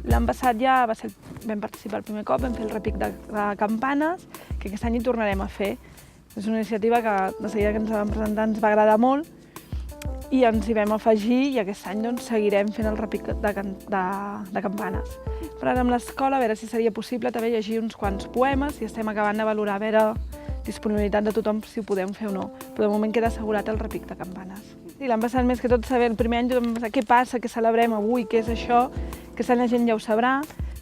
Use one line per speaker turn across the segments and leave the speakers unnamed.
L'any passat ja vam participar el primer cop, vam fer el repic de campanes, que aquest any hi tornarem a fer. És una iniciativa que de seguida que ens vam presentar ens va agradar molt i ens hi vam afegir i aquest any doncs, seguirem fent el repic de campanes. Però ara amb l'escola, a veure si seria possible també llegir uns quants poemes i estem acabant de valorar a veure disponibilitat de tothom si ho podem fer o no. Però de moment queda assegurat el repic de campanes. Sí, l'any passat més que tot saber, el primer any tothom va pensar què passa, què celebrem avui, què és això. Aquest any la gent ja ho sabrà.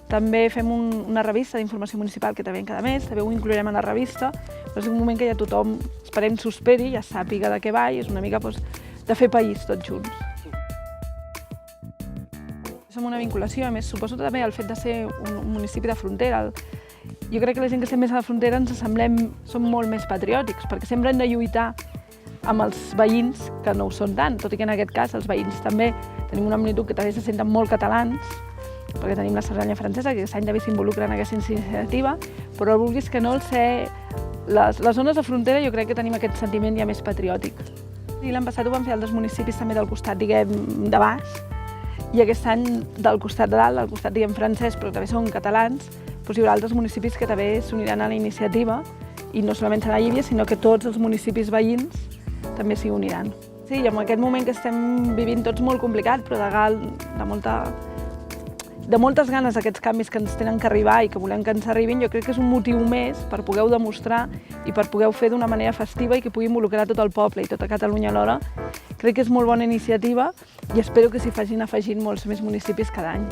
També fem una revista d'informació municipal que també cada mes, també ho inclourem a la revista, però és un moment que ja tothom, esperem, s'ho esperi, ja sàpiga de què va i és una mica de fer país tots junts. Som una vinculació, a més suposo també el fet de ser un municipi de frontera. Jo crec que la gent que estem més a la frontera som molt més patriòtics, perquè sempre hem de lluitar amb els veïns que no ho són tant, tot i que en aquest cas els veïns també tenim una magnitud que també se senten molt catalans, perquè tenim la Cerdanya francesa, que aquest any també s'involucra en aquesta iniciativa, però vulguis que no, les zones de frontera jo crec que tenim aquest sentiment ja més patriòtic. L'any passat ho vam fer altres municipis també del costat, diguem, de baix, i aquest any del costat de dalt, del costat, diguem, francès, però també són catalans, doncs hi haurà altres municipis que també s'uniran a la iniciativa, i no solament serà Llívia, sinó que tots els municipis veïns també s'hi uniran. Sí, i en aquest moment que estem vivint tots molt complicat, però de moltes ganes d'aquests canvis que ens tenen que arribar i que volem que ens arribin, jo crec que és un motiu més per poder-ho demostrar i per poder-ho fer d'una manera festiva i que pugui involucrar tot el poble i tota Catalunya alhora. Crec que és molt bona iniciativa i espero que s'hi facin afegint molts més municipis cada any.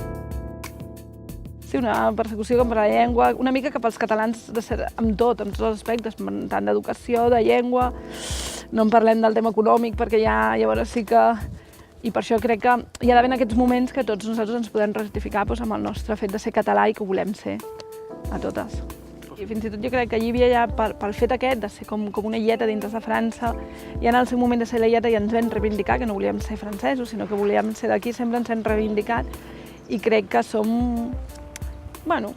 Sí, una persecució contra la llengua, una mica cap als catalans amb tot, en tots els aspectes, tant d'educació, de llengua, no en parlem del tema econòmic perquè ja llavors sí que... I per això crec que hi ha d'haver aquests moments que tots nosaltres ens podem rectificar amb el nostre fet de ser català i que ho volem ser, a totes. I fins i tot jo crec que Llívia ja pel fet aquest de ser com una illeta dintre de França, ja en el seu moment de ser la illeta ja ens vam reivindicar que no volíem ser francesos, sinó que volíem ser d'aquí, sempre ens hem reivindicat i crec que som... Bueno,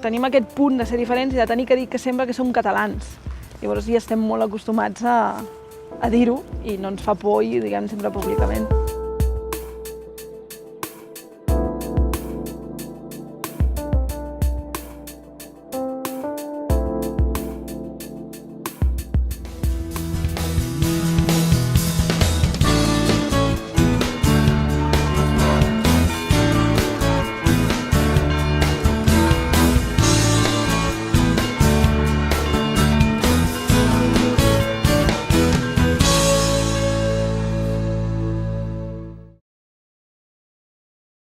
tenim aquest punt de ser diferents i de tenir que dir que sempre que som catalans. Llavors ja estem molt acostumats a dir-ho i no ens fa por i ho diguem sempre públicament.